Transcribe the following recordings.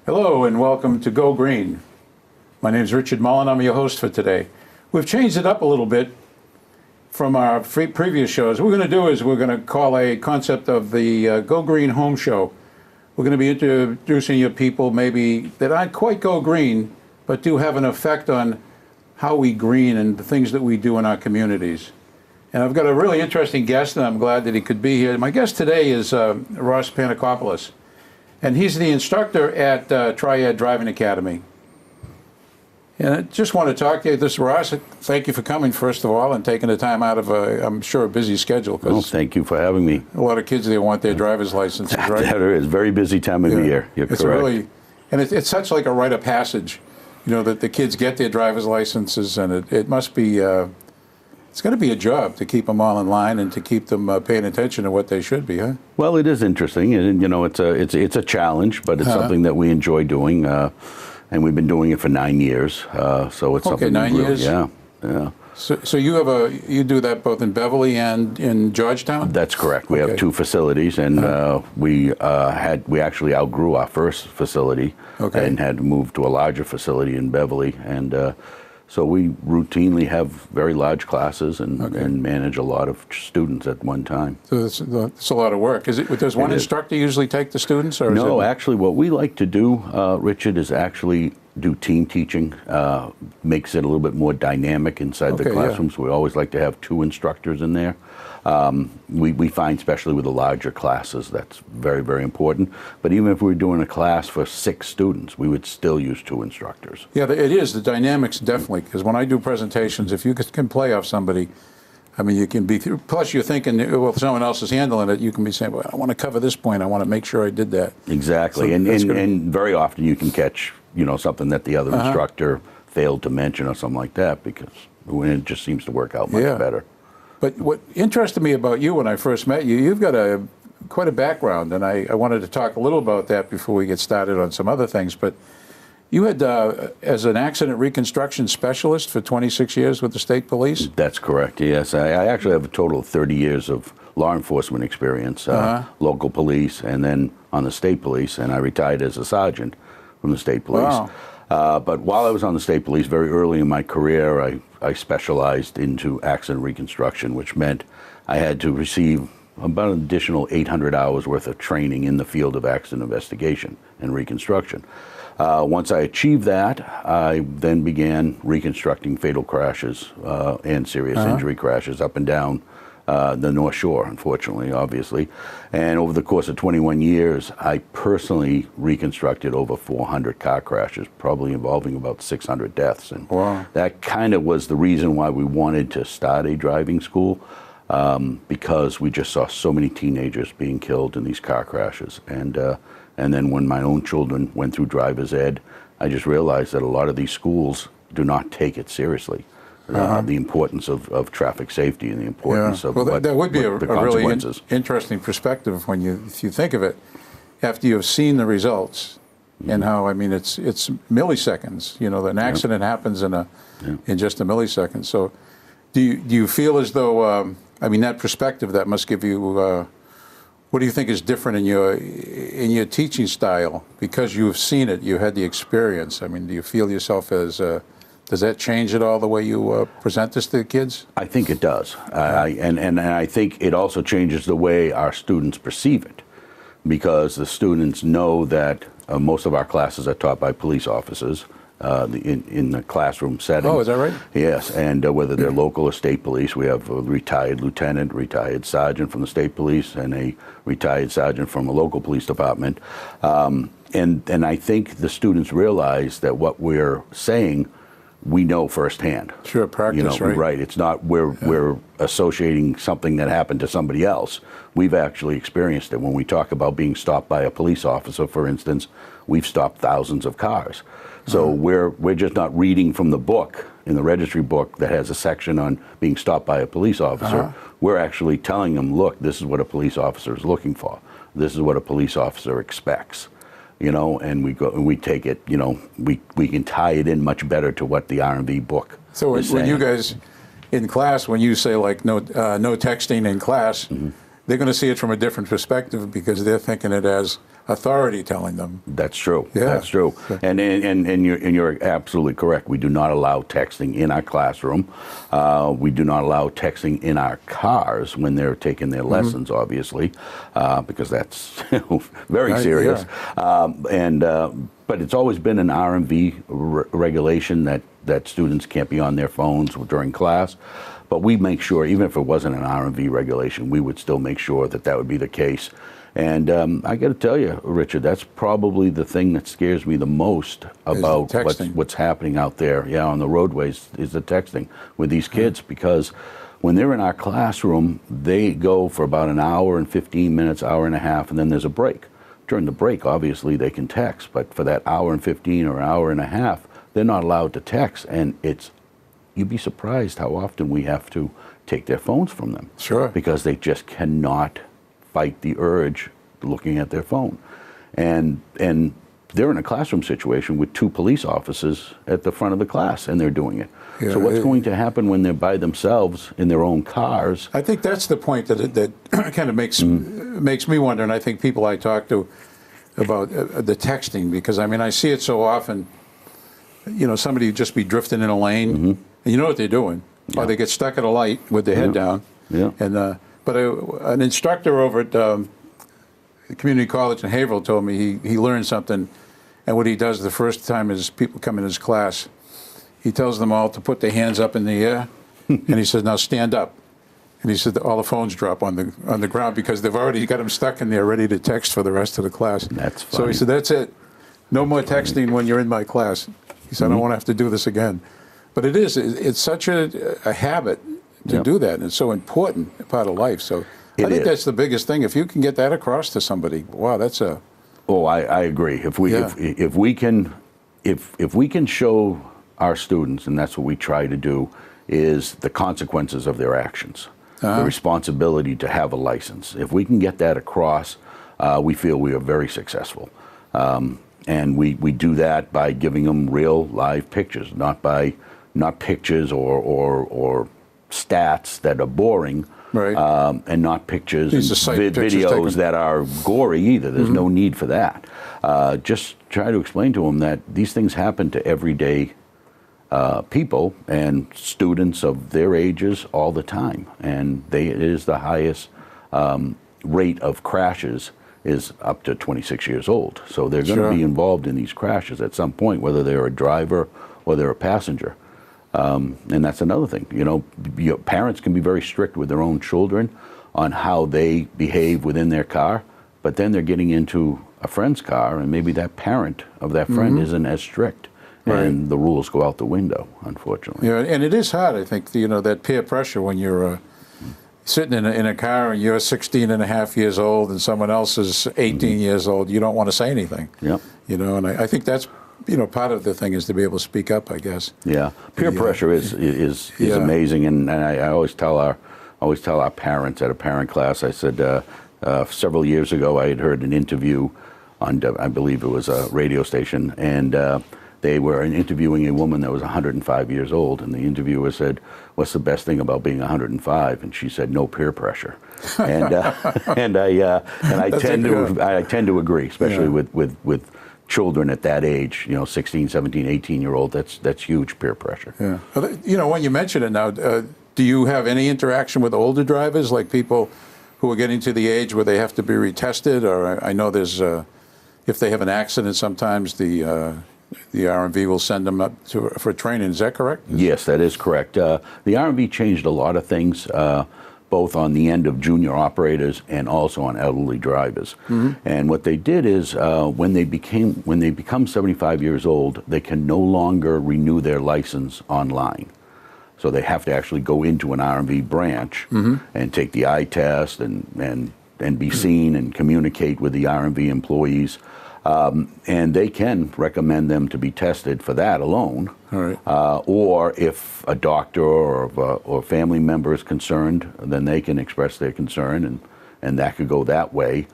Hello and welcome to Go Green. My name is Richard Mullen. I'm your host for today. We've changed it up a little bit from our previous shows. What we're going to do is we're going to call a concept of the Go Green Home Show. We're going to be introducing you people maybe that aren't quite go green, but do have an effect on how we green and the things that we do in our communities. And I've got a really interesting guest, and I'm glad that he could be here. My guest today is Ross Panakopoulos, and he's the instructor at Triad Driving Academy. And I just want to talk to you. This is Ross. Thank you for coming, first of all, and taking the time out of I'm sure, a busy schedule. Well, thank you for having me. A lot of kids, they want their driver's licenses, right? That is a very busy time of the year. You're it's correct. Really, and it's such like a rite of passage, you know, that the kids get their driver's licenses, and it must be, it's going to be a job to keep them all in line and to keep them paying attention to what they should be, huh? Well, it is interesting, and you know, it's a challenge, but it's something that we enjoy doing. And we've been doing it for 9 years, so it's something. 9 years. Yeah. So you do that both in Beverly and in Georgetown? That's correct. We have two facilities, and we actually outgrew our first facility and had to move to a larger facility in Beverly, and so we routinely have very large classes and manage a lot of students at one time. So it's a lot of work. Does one instructor usually take the students? Or no, actually what we like to do, Richard, is actually do team teaching. Makes it a little bit more dynamic inside the classrooms. We always like to have two instructors in there. We find, especially with the larger classes, that's very, very important. But even if we were doing a class for 6 students, we would still use 2 instructors. Yeah, it is. The dynamics, definitely. Because when I do presentations, if you can play off somebody, I mean, you can be, plus you're thinking, well, if someone else is handling it, you can be saying, well, I want to cover this point. I want to make sure I did that. Exactly. So and very often you can catch, you know, something that the other instructor failed to mention or something like that, because it just seems to work out much better. But what interested me about you when I first met you, you've got quite a background, and I wanted to talk a little about that before we get started on some other things. But you had, as an accident reconstruction specialist for 26 years with the state police? That's correct, yes. I actually have a total of 30 years of law enforcement experience, local police, and then on the state police, and I retired as a sergeant from the state police. Wow. But while I was on the state police, very early in my career, I specialized into accident reconstruction, which meant I had to receive about an additional 800 hours worth of training in the field of accident investigation and reconstruction. Once I achieved that, I then began reconstructing fatal crashes and serious injury crashes up and down the North Shore, unfortunately, obviously. And over the course of 21 years, I personally reconstructed over 400 car crashes, probably involving about 600 deaths. And that kind of was the reason why we wanted to start a driving school, because we just saw so many teenagers being killed in these car crashes. And then when my own children went through driver's ed, I just realized that a lot of these schools do not take it seriously. The importance of traffic safety and the importance of that would be a really interesting perspective if you think of it, after you have seen the results and how, I mean, it's milliseconds. You know, an accident happens in just a millisecond. So do you feel as though, I mean, that perspective, that must give you, what do you think is different in your teaching style? Because you've seen it, you had the experience. I mean, do you feel yourself as does that change at all the way you present this to the kids? I think it does. And I think it also changes the way our students perceive it, because the students know that most of our classes are taught by police officers in the classroom setting. Oh, is that right? Yes, and whether they're local or state police, we have a retired lieutenant, retired sergeant from the state police, and a retired sergeant from a local police department. And I think the students realize that what we're saying, we know firsthand. Sure, practice, right? Right. It's not we're associating something that happened to somebody else. We've actually experienced it. When we talk about being stopped by a police officer, for instance, we've stopped thousands of cars. So we're just not reading from the book, in the registry book that has a section on being stopped by a police officer. We're actually telling them, look, this is what a police officer is looking for. This is what a police officer expects. You know, and we take it, you know, we can tie it in much better to what the R&B book is saying. So when you guys in class, when you say like no texting in class, they're going to see it from a different perspective, because they're thinking it as, authority telling them. That's true. Yeah. That's true. And you're absolutely correct. We do not allow texting in our classroom. We do not allow texting in our cars when they're taking their lessons, obviously, because that's very serious. Yeah. But it's always been an RMV regulation that students can't be on their phones during class. But we make sure, even if it wasn't an RMV regulation, we would still make sure that would be the case. And I got to tell you, Richard, that's probably the thing that scares me the most about what's happening out there, on the roadways, is the texting with these kids. Because when they're in our classroom, they go for about an hour and 15 minutes, hour and a half, and then there's a break. During the break, obviously, they can text, but for that hour and 15 or hour and a half, they're not allowed to text. And you'd be surprised how often we have to take their phones from them. Sure. Because they just cannot fight the urge looking at their phone. And they're in a classroom situation with 2 police officers at the front of the class, and they're doing it. Yeah, so what's going to happen when they're by themselves in their own cars? I think that's the point that kind of makes me wonder, and I think people I talk to about the texting, because I mean, I see it so often. Somebody would just be drifting in a lane, and you know what they're doing. Or they get stuck at a light with their head down. Yeah. And but an instructor over at the community college in Haverhill told me he learned something, and what he does the first time is people come in his class, he tells them all to put their hands up in the air, and he says, "Now stand up." And he said all the phones drop on the ground because they've already got them stuck in there ready to text for the rest of the class. That's funny. So he said, "That's it. No more texting when you're in my class." He said, "I don't want to have to do this again." But it's such a habit to do that, and it's so important a part of life. So I think that's the biggest thing. If you can get that across to somebody, wow, that's a... Oh, I agree. If we can show our students, and that's what we try to do, is the consequences of their actions, the responsibility to have a license. If we can get that across, we feel we are very successful. And we do that by giving them real live pictures, not pictures or stats that are boring, right. And not pictures and videos that are gory either. There's no need for that. Just try to explain to them that these things happen to everyday people and students of their ages all the time, and it is the highest rate of crashes is up to 26 years old. So they're going to be involved in these crashes at some point, whether they're a driver or they're a passenger. And that's another thing. Parents can be very strict with their own children on how they behave within their car, but then they're getting into a friend's car, and maybe that parent of that friend isn't as strict, and the rules go out the window, unfortunately. Yeah, and it is hard, I think, that peer pressure when you're sitting in a car and you're 16 and a half years old and someone else is 18 years old. You don't want to say anything. Yep. And I think that's part of the thing is to be able to speak up, I guess. Yeah, peer pressure is amazing, and I always tell our parents at a parent class. I said several years ago I had heard an interview on, I believe it was a radio station, and they were interviewing a woman that was 105 years old, and the interviewer said, "What's the best thing about being 105?" And she said, "No peer pressure." And I tend to agree, especially with children at that age, 16, 17, 18-year-old. That's huge peer pressure. Yeah. When you mention it now, do you have any interaction with older drivers, like people who are getting to the age where they have to be retested? Or I know there's, if they have an accident, sometimes the RMV will send them up for training. Is that correct? Yes, that is correct. The RMV changed a lot of things, both on the end of junior operators and also on elderly drivers. And what they did is, when they become 75 years old, they can no longer renew their license online. So they have to actually go into an RMV branch and take the eye test and be seen and communicate with the RMV employees. And they can recommend them to be tested for that alone. All right. Or if a doctor or family member is concerned, then they can express their concern, and that could go that way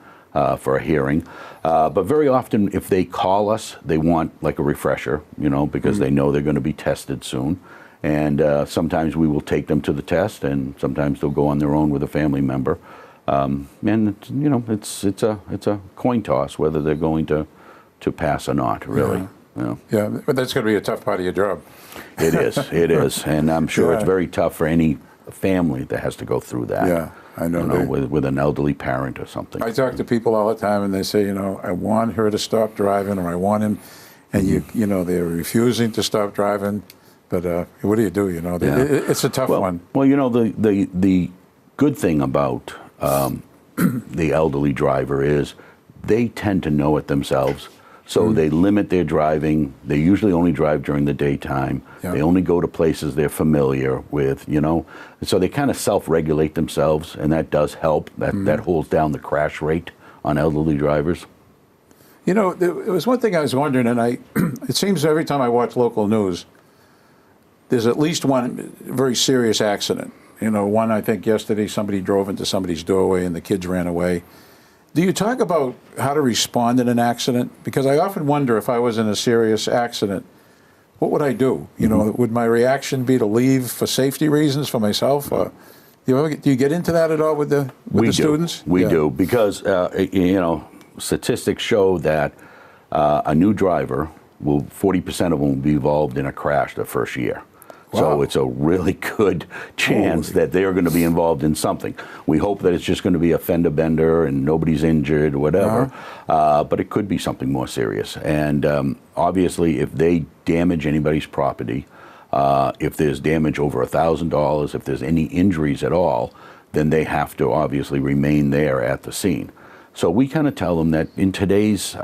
for a hearing. But very often, if they call us, they want like a refresher, because they know they're going to be tested soon. And sometimes we will take them to the test, and sometimes they'll go on their own with a family member. And it's a coin toss whether they're going to pass or not. Really. Yeah. You know. Yeah, but that's going to be a tough part of your job. It is. It is, and I'm sure Yeah. it's very tough for any family that has to go through that. Yeah, I know. You know, with an elderly parent or something. I talk to people all the time, and they say, I want her to stop driving, or I want him, and they're refusing to stop driving. But what do you do? It's a tough one. Well, the good thing about the elderly driver is they tend to know it themselves. So they limit their driving. They usually only drive during the daytime. Yeah. They only go to places they're familiar with, And so they kind of self-regulate themselves, and that does help. That holds down the crash rate on elderly drivers. There was one thing I was wondering, and it seems every time I watch local news, there's at least one very serious accident. One, I think yesterday somebody drove into somebody's doorway and the kids ran away. Do you talk about how to respond in an accident? Because I often wonder, if I was in a serious accident, what would I do? Would my reaction be to leave for safety reasons for myself? Or do you get into that at all with the students? We do, because statistics show that a new driver 40% of them will be involved in a crash the first year. Wow. So it's a really good chance that they're going to be involved in something. We hope that it's just going to be a fender bender and nobody's injured or whatever, but it could be something more serious. And obviously, if they damage anybody's property, if there's damage over $1,000, if there's any injuries at all, then they have to obviously remain there at the scene. So we kind of tell them that in today's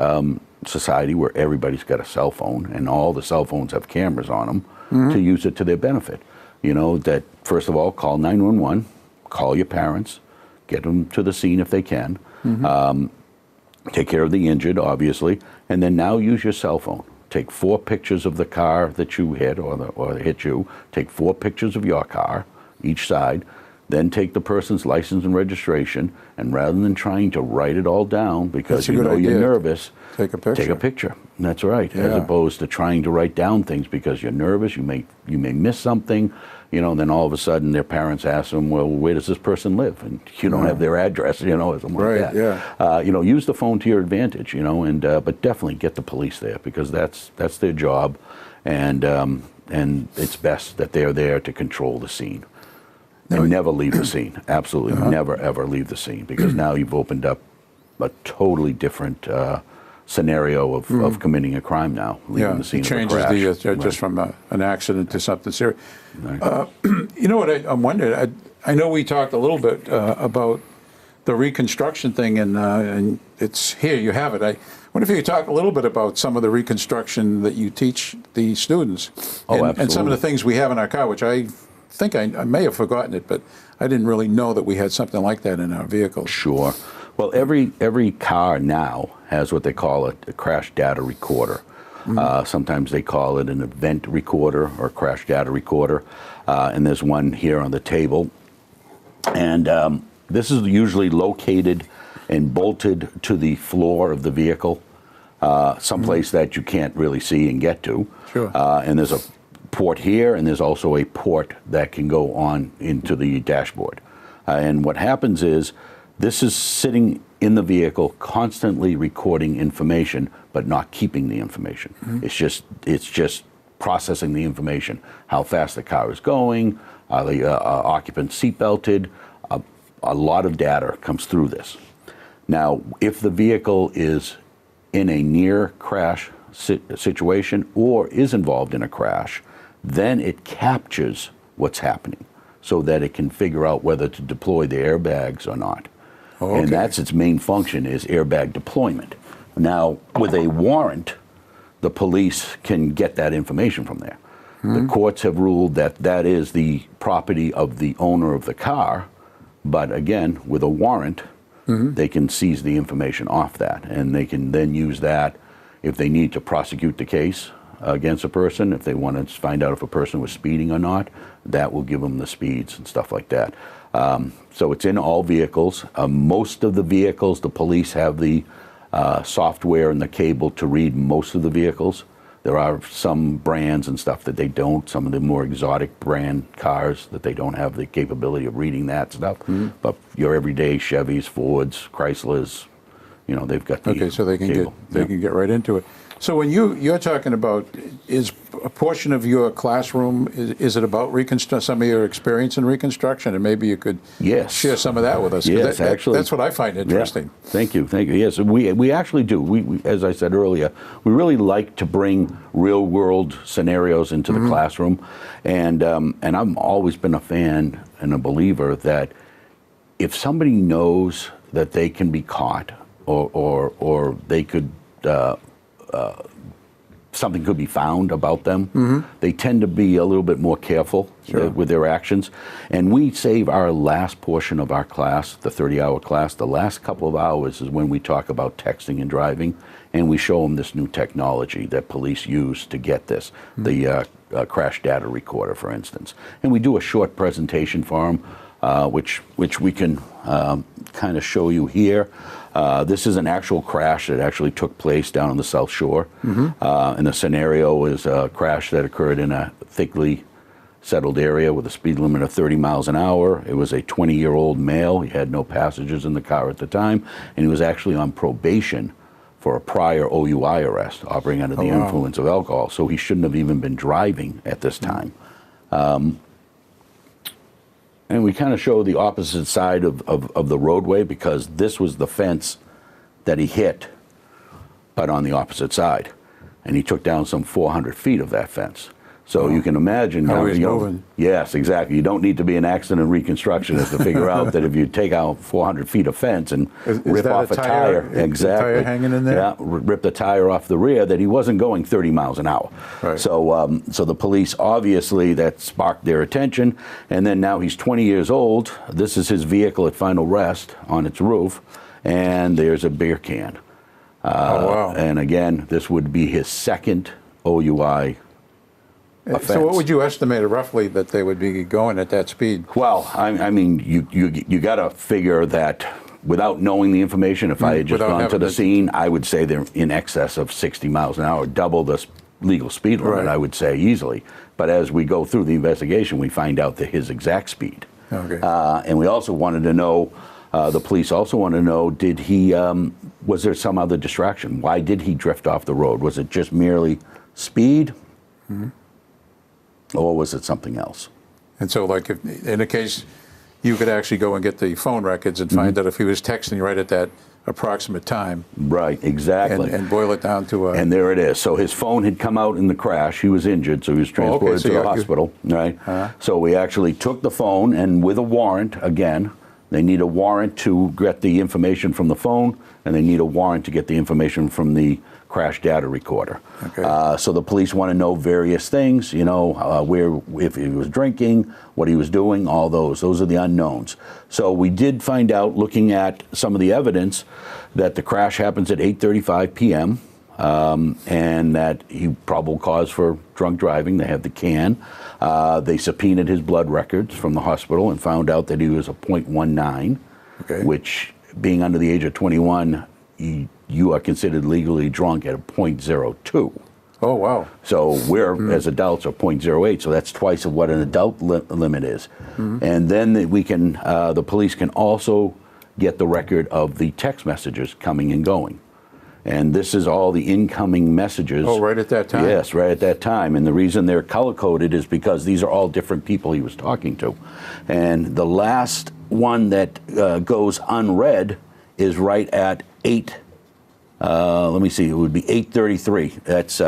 society, where everybody's got a cell phone and all the cell phones have cameras on them, to use it to their benefit. That first of all, call 911, call your parents, get them to the scene if they can, take care of the injured, obviously, and then now use your cell phone. Take 4 pictures of the car that you hit or hit you, take 4 pictures of your car, each side, then take the person's license and registration, and rather than trying to write it all down because you're nervous, take a picture. Take a picture. That's right. Yeah. As opposed to trying to write down things because you're nervous, you may miss something, then all of a sudden their parents ask them, well, where does this person live? And you don't have their address, or something like that. Yeah. Use the phone to your advantage, and but definitely get the police there because that's their job, and it's best that they're there to control the scene. And never leave the scene. Absolutely never, ever leave the scene, because now you've opened up a totally different scenario of committing a crime now, leaving the scene of a crash. It changes just from an accident to something serious. Right. You know what I'm wondering? I know we talked a little bit about the Reconstruction thing, and it's here, you have it. I wonder if you could talk a little bit about some of the Reconstruction that you teach the students. Absolutely. And some of the things we have in our car, which I think I may have forgotten it, but I didn't really know that we had something like that in our vehicles. Sure. Well, every car now has what they call a crash data recorder. Sometimes they call it an event recorder or crash data recorder, and there's one here on the table. And this is usually located and bolted to the floor of the vehicle, someplace that you can't really see and get to. Sure. And there's a port here, and there's also a port that can go on into the dashboard. And what happens is this is sitting in the vehicle, constantly recording information, but not keeping the information. It's just processing the information. How fast the car is going, are the occupants seatbelted. A lot of data comes through this. Now, if the vehicle is in a near crash situation or is involved in a crash, then it captures what's happening so that it can figure out whether to deploy the airbags or not. And that's its main function, is airbag deployment. Now, with a warrant, the police can get that information from there. The courts have ruled that that is the property of the owner of the car, but again, with a warrant, they can seize the information off that, and they can then use that if they need to prosecute the case against a person. If they want to find out if a person was speeding or not, that will give them the speeds and stuff like that. So it's in all vehicles. Most of the vehicles, the police have the software and the cable to read most of the vehicles. There are some brands and stuff that they don't, some of the more exotic brand cars that they don't have the capability of reading that stuff. But your everyday Chevys, Fords, Chryslers, you know, they've got the Okay, so they can cable. can get right into it. So when you're talking about, is a portion of your classroom, is it about some of your experience in Reconstruction? And maybe you could share some of that with us. 'Cause Yes, actually. that's what I find interesting. Yeah. Thank you. Yes, we actually do. We, as I said earlier, we really like to bring real world scenarios into the classroom, and I've always been a fan and a believer that if somebody knows that they can be caught, or they could. Something could be found about them, they tend to be a little bit more careful with their actions. And we save our last portion of our class, the 30-hour class, the last couple of hours is when we talk about texting and driving, and we show them this new technology that police use to get this, the crash data recorder, for instance. And we do a short presentation for them, which we can kind of show you here. This is an actual crash that actually took place down on the South Shore. And the scenario is a crash that occurred in a thickly settled area with a speed limit of 30 miles an hour. It was a 20-year-old male. He had no passengers in the car at the time, and he was actually on probation for a prior OUI arrest, operating under the influence of alcohol. So he shouldn't have even been driving at this time. And we kind of show the opposite side of the roadway, because this was the fence that he hit, but on the opposite side. And he took down some 400 feet of that fence. So you can imagine how he's moving. Yes, exactly. You don't need to be an accident reconstructionist to figure out that if you take out 400 feet of fence and rip off a tire, exactly, tire hanging in there? Yeah, rip the tire off the rear, that he wasn't going 30 miles an hour. Right. So, so the police, obviously, that sparked their attention, and then now he's 20 years old. This is his vehicle at final rest on its roof, and there's a beer can. Wow. And again, this would be his second OUI offense. So what would you estimate roughly that they would be going at that speed? Well, I mean, you got to figure that without knowing the information, if I had just gone to the scene, I would say they're in excess of 60 miles an hour, double the legal speed limit, I would say, easily. But as we go through the investigation, we find out that his exact speed. Okay. And we also wanted to know, the police also wanted to know, did he, was there some other distraction? Why did he drift off the road? Was it just merely speed? Or was it something else? And so, like, if, in a case, you could actually go and get the phone records and find out if he was texting right at that approximate time. Right, exactly. And boil it down to a... And there it is. So his phone had come out in the crash. He was injured, so he was transported to the hospital. Right. So we actually took the phone, and with a warrant, again, they need a warrant to get the information from the phone, and they need a warrant to get the information from the crash data recorder. Okay. So the police want to know various things, you know, where, if he was drinking, what he was doing, all those. Those are the unknowns. So we did find out, looking at some of the evidence, that the crash happens at 8:35 p.m. And that he probable cause for drunk driving. They have the can. They subpoenaed his blood records from the hospital and found out that he was a .19, which, being under the age of 21, you are considered legally drunk at a .02. Oh, wow. So we're, as adults, are .08, so that's twice of what an adult limit is. And then we can, the police can also get the record of the text messages coming and going. And this is all the incoming messages. Oh, right at that time? Yes, right at that time. And the reason they're color-coded is because these are all different people he was talking to. And the last one that goes unread is right at 8, let me see, it would be 8:33. That's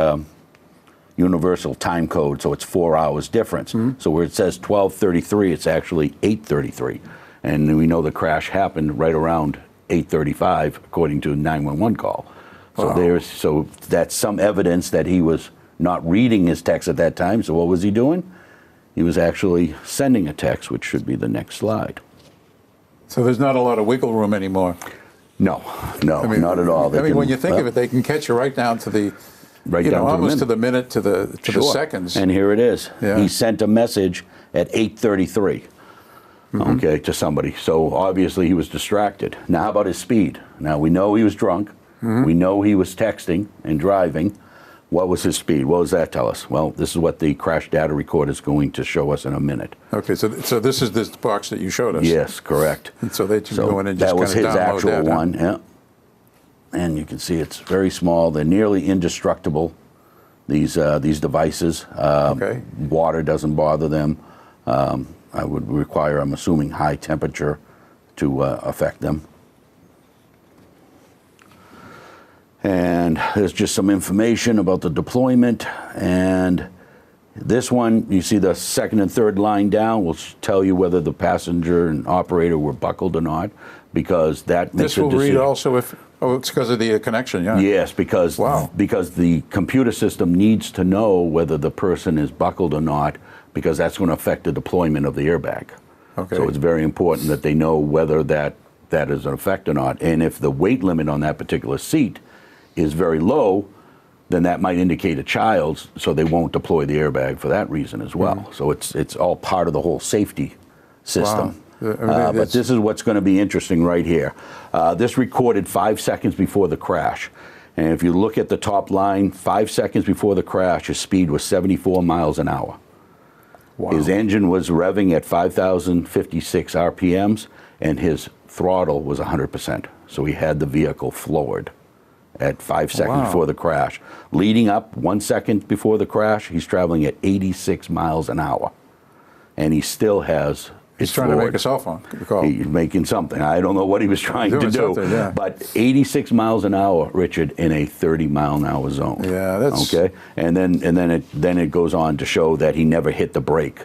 universal time code, so it's 4 hours difference. So where it says 12:33, it's actually 8:33. And we know the crash happened right around 8:35, according to a 911 call. So so that's some evidence that he was not reading his text at that time. So what was he doing? He was actually sending a text, which should be the next slide. So there's not a lot of wiggle room anymore. No, I mean, not at all. I mean, when you think of it, they can catch you right down to the, almost to the minute, to the seconds. And here it is. Yeah. He sent a message at 8:33. Okay, to somebody. So obviously he was distracted. Now, how about his speed? Now, we know he was drunk. We know he was texting and driving. What was his speed? What does that tell us? Well, this is what the crash data recorder is going to show us in a minute. Okay, so this is this box that you showed us. Yes, correct. And so they can go in and just that kind was of his download actual that, huh? one. Yeah. And you can see it's very small. They're nearly indestructible. These devices. Okay. Water doesn't bother them. I would require, I'm assuming, high temperature to affect them. And there's just some information about the deployment. And this one, you see the second and third line down, will tell you whether the passenger and operator were buckled or not, because that makes This will a decision. read also if, oh, it's because of the connection, yeah. Yes, because Wow. because the computer system needs to know whether the person is buckled or not, because that's going to affect the deployment of the airbag. Okay. So it's very important that they know whether that is an effect or not. And if the weight limit on that particular seat is very low, then that might indicate a child, so they won't deploy the airbag for that reason as well. Mm-hmm. So it's all part of the whole safety system. Wow. I mean, But it's- this is what's going to be interesting right here. This recorded 5 seconds before the crash. And if you look at the top line, 5 seconds before the crash, his speed was 74 miles an hour. Wow. His engine was revving at 5,056 RPMs, and his throttle was 100%. So he had the vehicle floored at 5 seconds Wow. before the crash. Leading up 1 second before the crash, he's traveling at 86 miles an hour. And he still has He's trying to make a cell phone call. He's making something. I don't know what he was trying to Doing do. something, yeah. But 86 miles an hour, Richard, in a 30-mile-an-hour zone. Yeah, that's- okay. And then it goes on to show that he never hit the brake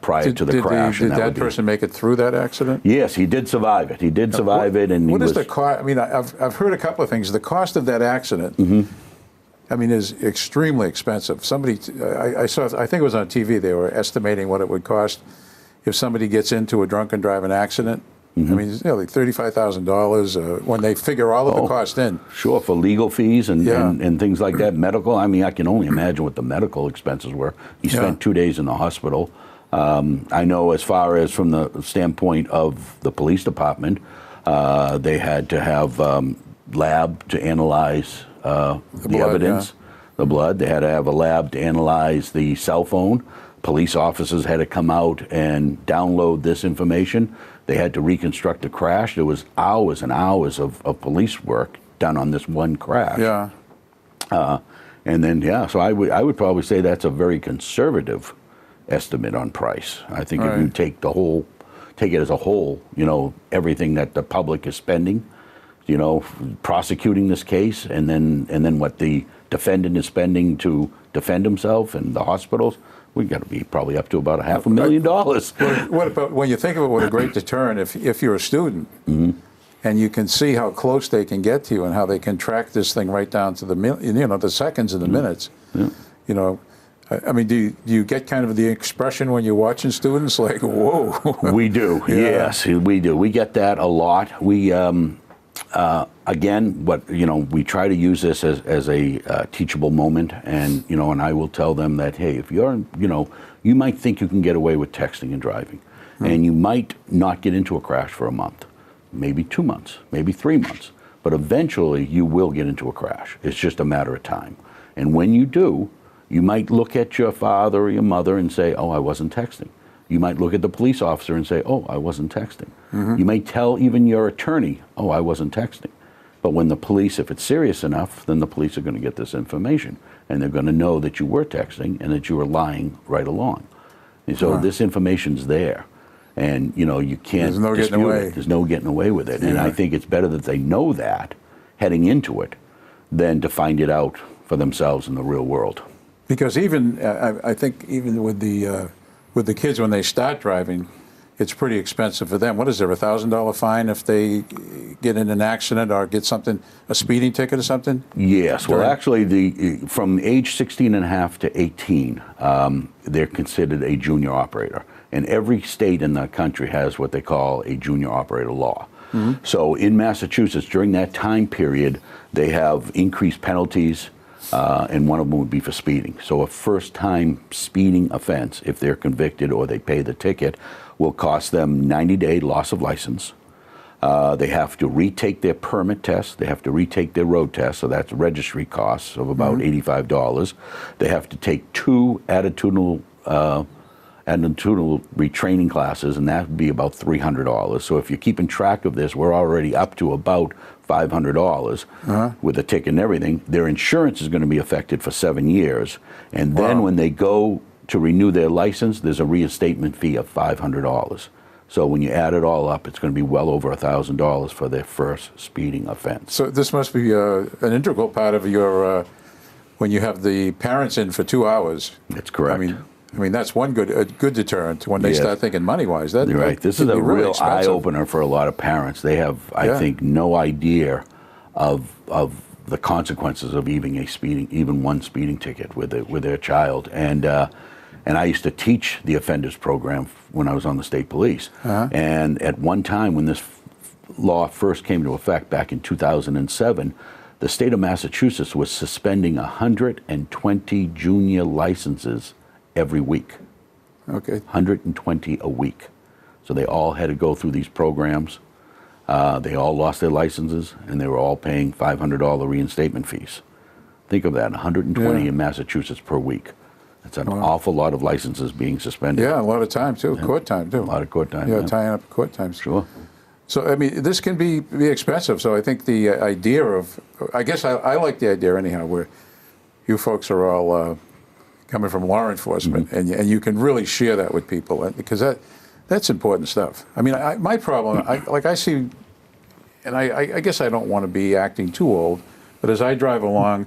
prior to the crash. Did and that would be- person make it through that accident? Yes, he did survive it. He did survive it, and What he is was. the cost? I mean, I've heard a couple of things. The cost of that accident, I mean, is extremely expensive. Somebody, I saw, I think it was on TV, they were estimating what it would cost if somebody gets into a drunken driving accident. I mean, it's like $35,000 when they figure all of the cost in. Sure, for legal fees and, Yeah. and things like that, medical. I mean, I can only imagine what the medical expenses were. He spent 2 days in the hospital. I know as far as from the standpoint of the police department, they had to have lab to analyze the blood, evidence, the blood. They had to have a lab to analyze the cell phone. Police officers had to come out and download this information. They had to reconstruct the crash. There was hours and hours of police work done on this one crash. Yeah. And then, so I would probably say that's a very conservative estimate on price. I think if you Right. take it as a whole, everything that the public is spending, prosecuting this case, and then what the defendant is spending to defend himself and the hospitals, we got to be probably up to about $500,000. What about when you think of it? What a great deterrent if you're a student and you can see how close they can get to you and how they can track this thing right down to the seconds and the minutes. I mean, do you get kind of the expression when you're watching students like, whoa? We do, Yeah. yes, we do. We get that a lot. We again, we try to use this as a teachable moment, and and I will tell them that, hey, if you're, you might think you can get away with texting and driving, and you might not get into a crash for a month, maybe 2 months, maybe 3 months, but eventually you will get into a crash. It's just a matter of time, and when you do, you might look at your father or your mother and say, oh, I wasn't texting. You might look at the police officer and say, oh, I wasn't texting. You may tell even your attorney, oh, I wasn't texting. But when the police, if it's serious enough, then the police are going to get this information, and they're going to know that you were texting and that you were lying right along. And so this information's there, and you can't There's no getting dispute away. it. There's no getting away with it. And Yeah. I think it's better that they know that heading into it than to find it out for themselves in the real world. Because even I think even with the kids when they start driving, it's pretty expensive for them. What is there, $1,000 fine if they get in an accident or get something, a speeding ticket or something? Yes. Well, During- actually, from age 16 and a half to 18, they're considered a junior operator. And every state in the country has what they call a junior operator law. So in Massachusetts, during that time period, they have increased penalties, and one of them would be for speeding. So a first-time speeding offense, if they're convicted or they pay the ticket, will cost them 90-day loss of license. They have to retake their permit test. They have to retake their road test, so that's registry costs of about $85. They have to take 2 attitudinal retraining classes, and that would be about $300. So if you're keeping track of this, we're already up to about $500 with the ticket and everything. Their insurance is going to be affected for 7 years, and then when they go to renew their license, there's a reinstatement fee of $500. So when you add it all up, it's going to be well over $1,000 for their first speeding offense. So this must be an integral part of your when you have the parents in for 2 hours. That's correct. I mean that's one good deterrent when they start thinking money-wise. You're right. This is a real eye-opener for a lot of parents. They have, I think, no idea of the consequences of even one speeding ticket with their child. And I used to teach the offenders program when I was on the state police. And at one time, when this law first came into effect back in 2007, the state of Massachusetts was suspending 120 junior licenses every week. Okay. 120 a week. So they all had to go through these programs. They all lost their licenses, and they were all paying $500 reinstatement fees. Think of that, 120 in Massachusetts per week. It's an awful lot of licenses being suspended. Yeah, a lot of time too, court time too. A lot of court time. Yeah, tying up court times. Sure. So, I mean, this can be expensive. So I think the idea of, I guess I like the idea anyhow, where you folks are all coming from law enforcement, and you can really share that with people, because that's important stuff. I mean, my problem, I see, and I guess I don't want to be acting too old, but as I drive along,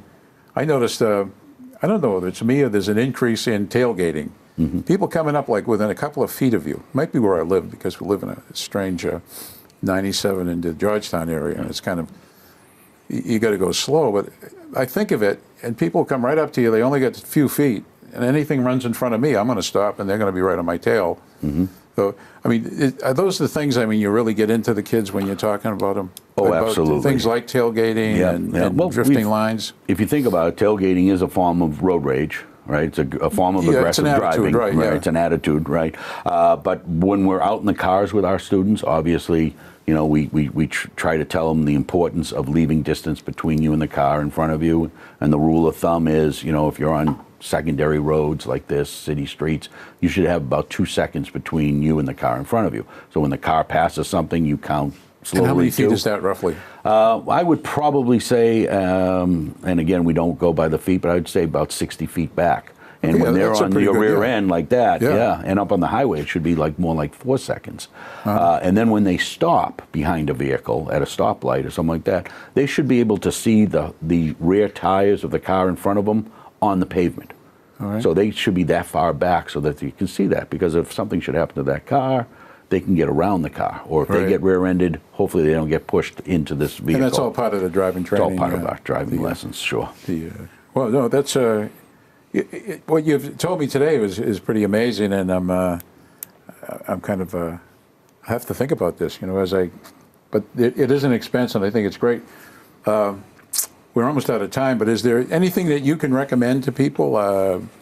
I noticed, I don't know whether it's me or there's an increase in tailgating. People coming up like within a couple of feet of you. Might be where I live, because we live in a strange 97 into Georgetown area, and it's kind of, you got to go slow. But I think of it, and people come right up to you. They only get a few feet, and anything runs in front of me, I'm going to stop, and they're going to be right on my tail. So, I mean, are those the things, I mean, you really get into the kids when you're talking about them? Oh, about absolutely. Things like tailgating and Well, drifting lines? If you think about it, tailgating is a form of road rage, right? It's a form of aggressive driving. Right, It's an attitude, right? But when we're out in the cars with our students, obviously, you know, we try to tell them the importance of leaving distance between you and the car in front of you. And the rule of thumb is, you know, if you're on secondary roads like this, city streets, you should have about 2 seconds between you and the car in front of you. So when the car passes something, you count slowly. And how many feet is that roughly? I would probably say, and again, we don't go by the feet, but I would say about 60 feet back. And when they're on your rear end like that, and up on the highway, it should be like more like 4 seconds. And then when they stop behind a vehicle at a stoplight or something like that, they should be able to see the rear tires of the car in front of them on the pavement. So they should be that far back so that you can see that, because if something should happen to that car, they can get around the car. Or if they get rear-ended, hopefully they don't get pushed into this vehicle. And that's all part of the driving training. It's all part of our driving lessons, sure. Well, no, that's what you've told me today is pretty amazing, and I'm kind of I have to think about this, you know, but it is an expense, and I think it's great. We're almost out of time, but is there anything that you can recommend to people,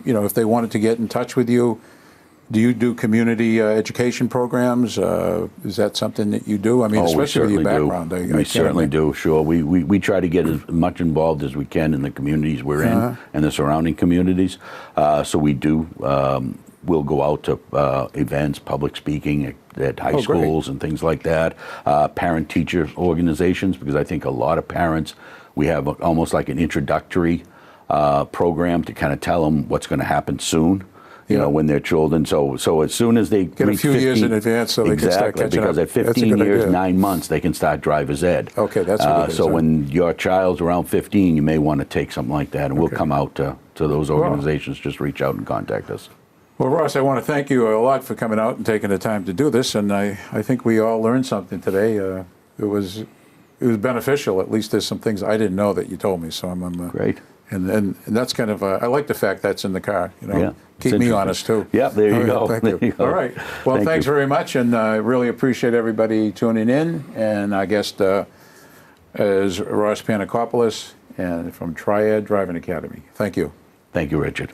you know, if they wanted to get in touch with you? Do you do community education programs? Is that something that you do? I mean, especially with your background. We certainly do, sure. We try to get as much involved as we can in the communities we're in and the surrounding communities. So we do. We'll go out to events, public speaking at high schools and things like that. Parent-teacher organizations, because I think a lot of parents, we have almost like an introductory program to kind of tell them what's going to happen soon. You know, when they're children. So as soon as they get a few years in advance, so they can start catching up. Because at 15 years, 9 months, they can start driver's ed. Okay, that's what it is. So when your child's around 15, you may want to take something like that, and we'll come out to those organizations. Just reach out and contact us. Well, Ross, I want to thank you a lot for coming out and taking the time to do this, and I think we all learned something today. It was beneficial. At least there's some things I didn't know that you told me. So I'm great. And that's kind of I like the fact that's in the car. You know, keep me honest too. Yeah, there you go. Thank you. All right. Well, thanks very much, and I really appreciate everybody tuning in. And our guest is Ross Panakopoulos, and from Triad Driving Academy. Thank you. Thank you, Richard.